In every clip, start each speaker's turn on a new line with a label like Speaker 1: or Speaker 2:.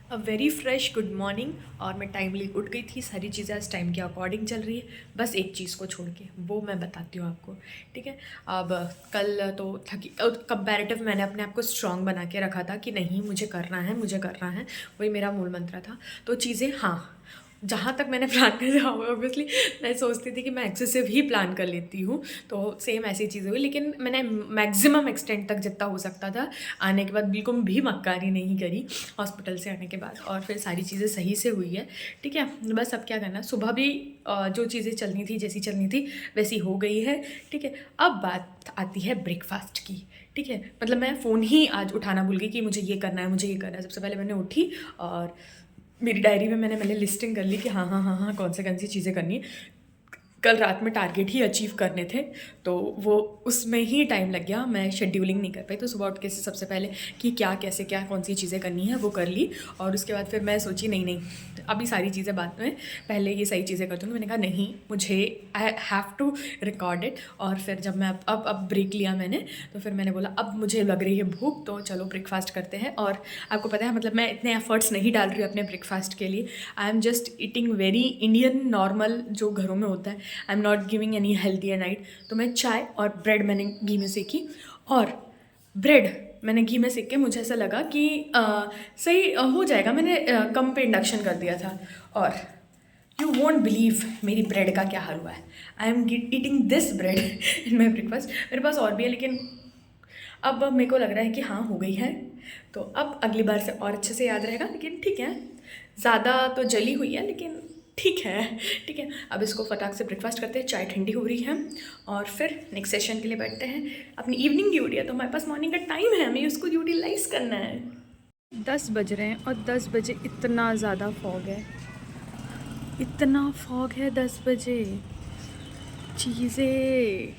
Speaker 1: A very fresh good morning. और मैं timely उठ गई थी, सारी चीज़ें आज टाइम के अकॉर्डिंग चल रही है, बस एक चीज़ को छोड़ के, वो मैं बताती हूँ आपको। ठीक है। अब कल तो थकी कंपैरेटिव मैंने अपने आप को स्ट्रॉन्ग बना के रखा था कि नहीं मुझे करना है, मुझे करना है, वही मेरा मूल मंत्र था। तो चीज़ें हाँ, जहाँ तक मैंने प्लान किया था ऑब्वियसली मैं सोचती थी कि मैं एक्सेसिव ही प्लान कर लेती हूँ, तो सेम ऐसी चीज़ें हुई, लेकिन मैंने मैक्सिमम एक्सटेंट तक जितना हो सकता था आने के बाद बिल्कुल भी मक्कारी नहीं करी हॉस्पिटल से आने के बाद, और फिर सारी चीज़ें सही से हुई है। ठीक है। बस अब क्या करना, सुबह भी जो चीज़ें चलनी थी जैसी चलनी थी वैसी हो गई है। ठीक है। अब बात आती है ब्रेकफास्ट की। ठीक है। मतलब मैं फ़ोन ही आज उठाना भूल गई कि मुझे ये करना है, मुझे ये करना है। सबसे पहले मैंने उठी और मेरी डायरी में मैंने पहले लिस्टिंग कर ली कि हाँ हाँ हाँ हाँ कौन सी चीज़ें करनी है। कल रात में टारगेट ही अचीव करने थे, तो वो उसमें ही टाइम लग गया, मैं शेड्यूलिंग नहीं कर पाई। तो सुबह उठ के सबसे पहले कि क्या कैसे क्या कौन सी चीज़ें करनी है वो कर ली, और उसके बाद फिर मैं सोची नहीं नहीं अभी सारी चीज़ें बाद में, पहले ये सही चीज़ें कर दूँगी। मैंने कहा नहीं, मुझे I have to record it. और फिर जब मैं अब ब्रेक लिया मैंने, तो फिर मैंने बोला अब मुझे लग रही है भूख, तो चलो ब्रेकफास्ट करते हैं। और आपको पता है मतलब मैं इतने एफर्ट्स नहीं डाल रही हूँ अपने ब्रेकफास्ट के लिए। I am just eating very Indian normal जो घरों में होता है। I am not giving any healthy at night. तो मैं चाय और ब्रेड मैंने घी में सेकी, और ब्रेड मैंने घी में सेक के मुझे ऐसा लगा कि सही हो जाएगा। मैंने कम पे इंडक्शन कर दिया था, और यू वोंट बिलीव मेरी ब्रेड का क्या हाल हुआ है। I am eating this bread in my breakfast. मेरे पास और भी है, लेकिन अब मेरे को लग रहा है कि हाँ हो गई है, तो अब अगली बार से और अच्छे से याद रहेगा। लेकिन ठीक है, ज़्यादा तो जली हुई है लेकिन ठीक है। ठीक है। अब इसको फटाक से ब्रेकफास्ट करते हैं, चाय ठंडी हो रही है, और फिर नेक्स्ट सेशन के लिए बैठते हैं। अपनी इवनिंग ड्यूटी है तो हमारे पास मॉर्निंग का टाइम है, हमें उसको यूटिलाइज करना है। 10 बज रहे हैं और 10 बजे इतना ज़्यादा फॉग है, इतना फॉग है 10 बजे। चीज़ें,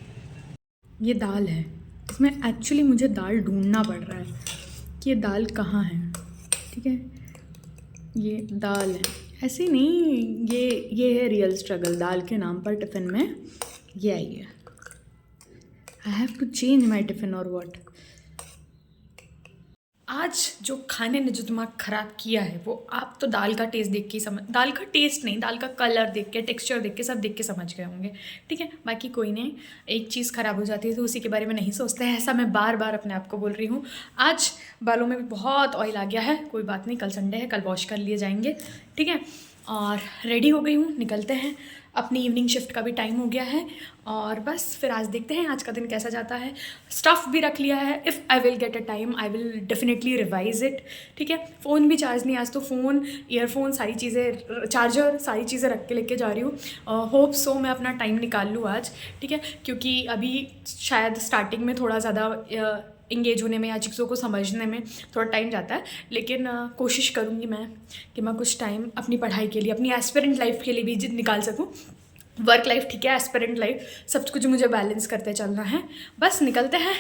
Speaker 1: ये दाल है, इसमें एक्चुअली मुझे दाल ढूंढना पड़ रहा है कि ये दाल कहाँ है। ठीक है। ये दाल है, ऐसे नहीं, ये है रियल स्ट्रगल। दाल के नाम पर टिफ़िन में ये आई है। I have to change my tiffin और व्हाट। आज जो खाने ने जो दिमाग ख़राब किया है वो आप तो दाल का टेस्ट देख के ही समझ, दाल का टेस्ट नहीं, दाल का कलर देख के, टेक्सचर देख के, सब देख के समझ गए होंगे। ठीक है। बाकी कोई नहीं, एक चीज़ ख़राब हो जाती है तो उसी के बारे में नहीं सोचते हैं, ऐसा मैं बार बार अपने आप को बोल रही हूँ। आज बालों में भी बहुत ऑयल आ गया है, कोई बात नहीं, कल संडे है, कल वॉश कर लिए जाएंगे। ठीक है। और रेडी हो गई हूँ, निकलते हैं। अपनी इवनिंग शिफ्ट का भी टाइम हो गया है, और बस फिर आज देखते हैं आज का दिन कैसा जाता है। स्टफ़ भी रख लिया है, if I will get a time I will definitely revise it. ठीक है। फ़ोन भी चार्ज नहीं, आज तो फ़ोन, ईयरफोन, सारी चीज़ें, चार्जर, सारी चीज़ें रख के लेके जा रही हूँ। होप सो मैं अपना टाइम निकाल लूँ आज। ठीक है। क्योंकि अभी शायद स्टार्टिंग में थोड़ा ज़्यादा इंगेज होने में या चीज़ों को समझने में थोड़ा टाइम जाता है, लेकिन कोशिश करूँगी मैं कि मैं कुछ टाइम अपनी पढ़ाई के लिए, अपनी एस्पिरेंट लाइफ के लिए भी निकाल सकूँ। वर्क लाइफ ठीक है, एस्पिरेंट लाइफ, सब कुछ मुझे बैलेंस करते चलना है। बस निकलते हैं,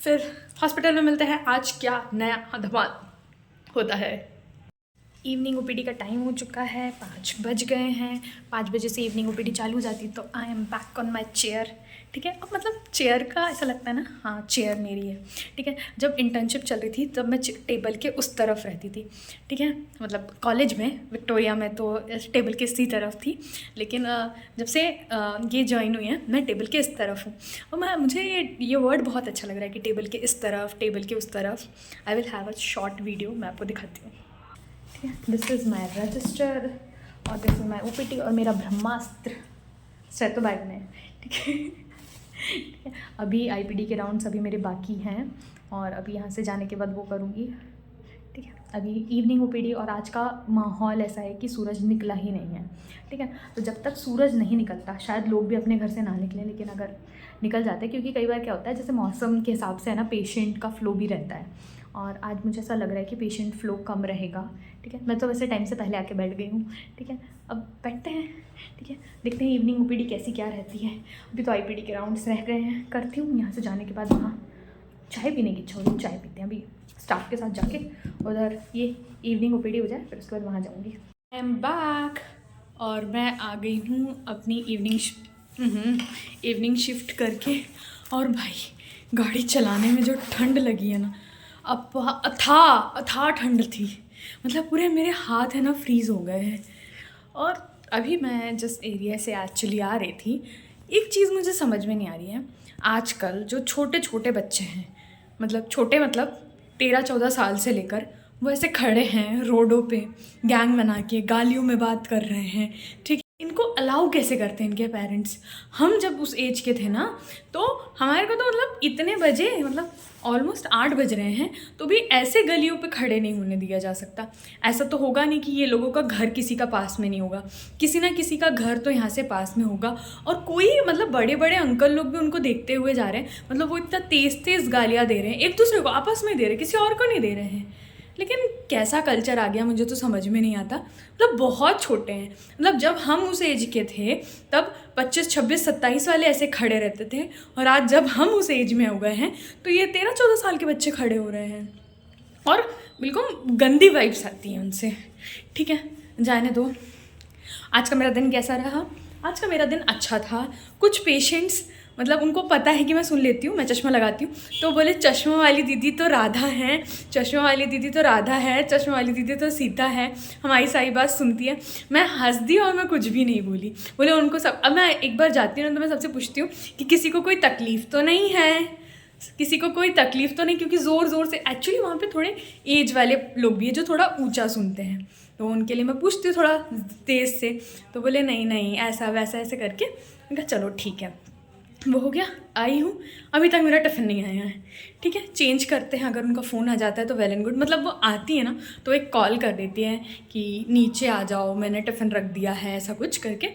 Speaker 1: फिर हॉस्पिटल में मिलते हैं, आज क्या नया धमाल होता है। इवनिंग ओपीडी का टाइम हो चुका है, 5 बज गए हैं। 5 बजे से इवनिंग ओपीडी चालू हो जाती, तो I am back on my chair. ठीक है। अब मतलब चेयर का ऐसा लगता है ना, हाँ चेयर मेरी है। ठीक है। जब इंटर्नशिप चल रही थी तब मैं टेबल के उस तरफ रहती थी। ठीक है। मतलब कॉलेज में विक्टोरिया में तो टेबल के इसी तरफ थी, लेकिन जब से ये ज्वाइन हुई है मैं टेबल के इस तरफ हूँ। और मुझे ये वर्ड बहुत अच्छा लग रहा है कि टेबल के इस तरफ, टेबल के उस तरफ। I will have a short video, मैं आपको दिखाती हूँ। दिस इज़ माई रजिस्टर, और दिस इज़ माई ओपीटी, और मेरा ब्रह्मास्त्र स्टेथो बैग में है। ठीक है। ठीक है। अभी आईपीडी के राउंड्स अभी मेरे बाकी हैं, और अभी यहाँ से जाने के बाद वो करूँगी। ठीक है। अभी इवनिंग ओपीडी, और आज का माहौल ऐसा है कि सूरज निकला ही नहीं है। ठीक है। तो जब तक सूरज नहीं निकलता शायद लोग भी अपने घर से ना निकलें, लेकिन अगर निकल जाते, क्योंकि कई बार क्या होता है जैसे मौसम के हिसाब से है ना, पेशेंट का फ़्लो भी रहता है, और आज मुझे ऐसा लग रहा है कि पेशेंट फ़्लो कम रहेगा। ठीक है। मैं तो वैसे टाइम से पहले आके बैठ गई हूँ। ठीक है। अब बैठते हैं। ठीक है। देखते हैं इवनिंग ओपीडी कैसी क्या रहती है। अभी तो आईपीडी के राउंड्स रह गए हैं, करती हूँ। यहाँ से जाने के बाद वहाँ चाय पीने की इच्छा हो रही, चाय पीते हैं अभी स्टाफ के साथ जाके, उधर ये इवनिंग ओपीडी हो जाए, फिर उसके बाद वहाँ जाऊँगी। आई एम बैक, और मैं आ गई हूँ अपनी इवनिंग शिफ्ट करके। और भाई गाड़ी चलाने में जो ठंड लगी है ना, अब अथाह ठंड थी। मतलब पूरे मेरे हाथ है ना फ्रीज़ हो गए हैं। और अभी मैं जिस एरिया से एक्चुअली आ रही थी, एक चीज़ मुझे समझ में नहीं आ रही है। आजकल जो छोटे छोटे बच्चे हैं, मतलब छोटे मतलब 13-14 साल से लेकर, वो ऐसे खड़े हैं रोडों पे गैंग बना के गालियों में बात कर रहे हैं, ठीक है। इनको अलाउ कैसे करते हैं इनके पेरेंट्स? हम जब उस एज के थे ना, तो हमारे को तो मतलब इतने बजे, मतलब ऑलमोस्ट 8 बज रहे हैं, तो भी ऐसे गलियों पे खड़े नहीं होने दिया जा सकता। ऐसा तो होगा नहीं कि ये लोगों का घर किसी का पास में नहीं होगा, किसी ना किसी का घर तो यहाँ से पास में होगा। और कोई मतलब बड़े बड़े अंकल लोग भी उनको देखते हुए जा रहे हैं, मतलब वो इतना तेज़ तेज़ गालियाँ दे रहे हैं, एक दूसरे को आपस में दे रहे हैं, किसी और को नहीं दे रहे हैं। लेकिन कैसा कल्चर आ गया मुझे तो समझ में नहीं आता। मतलब बहुत छोटे हैं, मतलब जब हम उस एज के थे तब 25, 26, 27 वाले ऐसे खड़े रहते थे, और आज जब हम उस एज में हो गए हैं तो ये 13-14 साल के बच्चे खड़े हो रहे हैं, और बिल्कुल गंदी वाइब्स आती हैं उनसे। ठीक है, जाने दो। आज का मेरा दिन कैसा रहा? आज का मेरा दिन अच्छा था। कुछ पेशेंट्स, मतलब उनको पता है कि मैं सुन लेती हूँ, मैं चश्मा लगाती हूँ, तो बोले चश्मा वाली दीदी तो राधा है, चश्मा वाली दीदी तो राधा है, चश्मा वाली दीदी तो सीता है, हमारी सारी बात सुनती है। मैं हंस दी और मैं कुछ भी नहीं बोली। बोले उनको सब। अब मैं एक बार जाती हूँ ना, तो मैं सबसे पूछती हूँ कि किसी को कोई तकलीफ़ तो नहीं है, किसी को कोई तकलीफ़ तो नहीं, क्योंकि ज़ोर ज़ोर से एक्चुअली वहाँ पे थोड़े एज वाले लोग भी हैं जो थोड़ा ऊंचा सुनते हैं, तो उनके लिए मैं पूछती हूँ थोड़ा तेज़ से। तो बोले नहीं नहीं ऐसा वैसा ऐसे करके। मैं कहा चलो ठीक है, वो हो गया। आई हूँ, अभी तक मेरा टिफ़िन नहीं आया है। ठीक है, चेंज करते हैं। अगर उनका फ़ोन आ जाता है तो वेल एंड गुड, मतलब वो आती है ना तो एक कॉल कर देती है कि नीचे आ जाओ, मैंने टिफ़िन रख दिया है, ऐसा कुछ करके।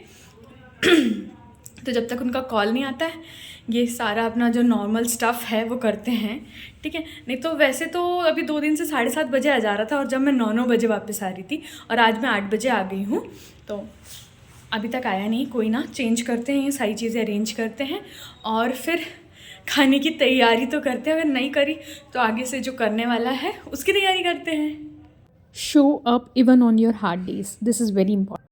Speaker 1: तो जब तक उनका कॉल नहीं आता है, ये सारा अपना जो नॉर्मल स्टफ़ है वो करते हैं। ठीक है, नहीं तो वैसे तो अभी 2 दिन से 7:30 बजे आ जा रहा था, और जब मैं 9 बजे वापस आ रही थी, और आज मैं 8 बजे आ गई हूँ, तो अभी तक आया नहीं। कोई ना, चेंज करते हैं, ये सारी चीज़ें अरेंज करते हैं, और फिर खाने की तैयारी तो करते हैं। अगर नहीं करी तो आगे से जो करने वाला है उसकी तैयारी करते हैं। Show up even on your hard days, this is very important.